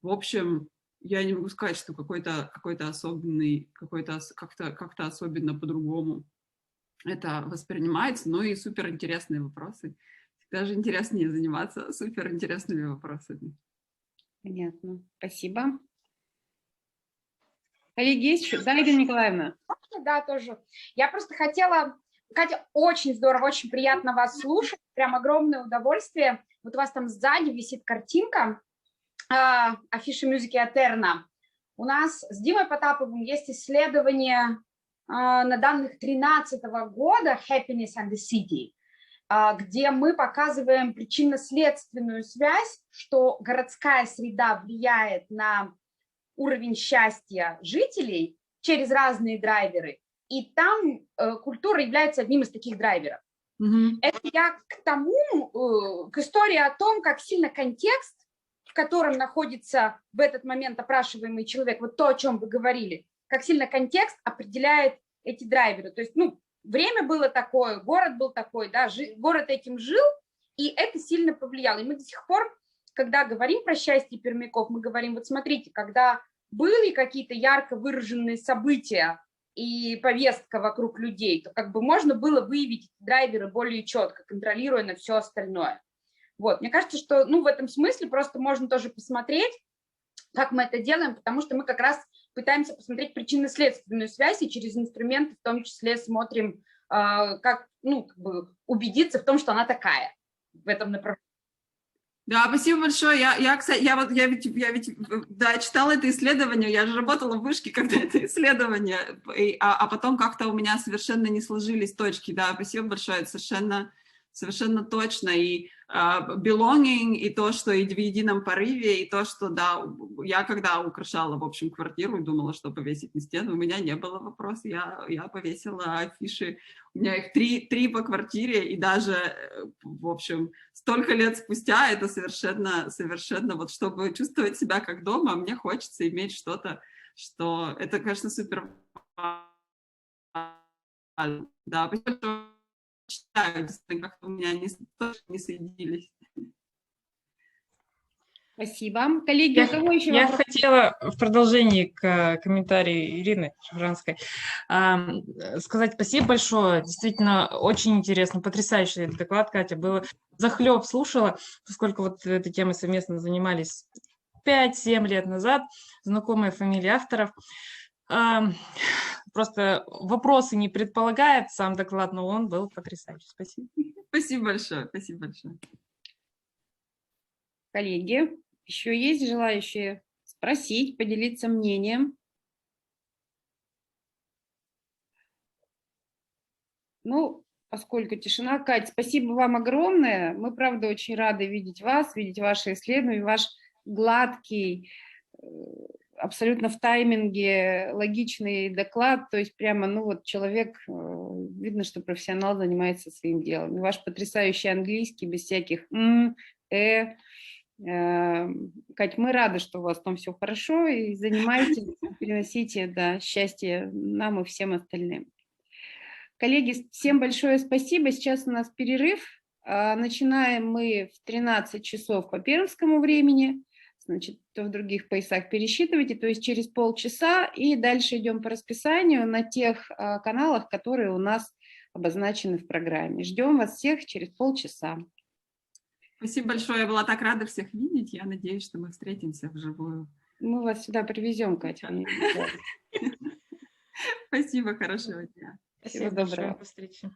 в общем, я не могу сказать, что какой-то особенный, как-то особенно по-другому это воспринимается, но и суперинтересные вопросы. Даже интереснее заниматься суперинтересными вопросами. Понятно. Спасибо. Коллеги, есть еще? Да, Ирина Николаевна? Да, тоже. Я просто хотела... Катя, очень здорово, очень приятно вас слушать. Прям огромное удовольствие. Вот у вас там сзади висит картинка афиши мюзики Атерна. У нас с Димой Потаповым есть исследование на данных 2013 года «Happiness and the City», где мы показываем причинно-следственную связь, что городская среда влияет на уровень счастья жителей через разные драйверы, и там культура является одним из таких драйверов. Это я к тому, к истории о том, как сильно контекст, в котором находится в этот момент опрашиваемый человек, вот то, о чем вы говорили, как сильно контекст определяет эти драйверы. То есть, ну, время было такое, город был такой, да, город этим жил, и это сильно повлияло. И мы до сих пор, когда говорим про счастье пермяков, мы говорим, вот смотрите, когда были какие-то ярко выраженные события и повестка вокруг людей, то как бы можно было выявить драйверы более четко, контролируя на все остальное. Вот, мне кажется, что, ну, в этом смысле просто можно тоже посмотреть, как мы это делаем, потому что мы как раз пытаемся посмотреть причинно-следственную связь и через инструменты в том числе смотрим, как, ну, как бы убедиться в том, что она такая в этом направлении. Да, спасибо большое. Я ведь да, читала это исследование, я же работала в вышке, когда это исследование, а потом как-то у меня совершенно не сложились точки. Да, спасибо большое, это совершенно точно. И belonging, и то, что и в едином порыве, и то, что, да, я когда украшала, в общем, квартиру и думала, что повесить на стену, у меня не было вопроса, я повесила афиши, у меня их три по квартире, и даже, в общем, столько лет спустя это совершенно, вот чтобы чувствовать себя как дома, мне хочется иметь что-то, что, это, конечно, супер важно. Да, спасибо. Читаю, как у меня не соединились. Спасибо. Коллеги, у кого еще Я вопрос? хотела в продолжении к комментарию Ирины Шафранской сказать спасибо большое. Действительно, очень интересно, потрясающий доклад, Катя. Было захлеб слушала, поскольку вот этой темой совместно занимались 5-7 лет назад, знакомые фамилии авторов. Просто вопросы не предполагает сам доклад, но он был потрясающий. Спасибо. Спасибо большое, спасибо большое. Коллеги, еще есть желающие спросить, поделиться мнением? Ну, поскольку тишина. Кать, спасибо вам огромное. Мы, правда, очень рады видеть вас, видеть ваши исследования, ваш гладкий, абсолютно в тайминге логичный доклад, то есть прямо, ну вот человек, видно, что профессионал занимается своим делом. И ваш потрясающий английский, без всяких Кать, мы рады, что у вас там все хорошо, и занимайтесь, переносите, да, счастье нам и всем остальным. Коллеги, всем большое спасибо. Сейчас у нас перерыв. Начинаем мы в 13 часов по пермскому времени. Значит, в других поясах пересчитывайте, то есть через полчаса, и дальше идем по расписанию на тех каналах, которые у нас обозначены в программе. Ждем вас всех через полчаса. Спасибо большое, я была так рада всех видеть, я надеюсь, что мы встретимся вживую. Мы вас сюда привезем, Катя. Спасибо, хорошего дня. Всего доброго. До встречи.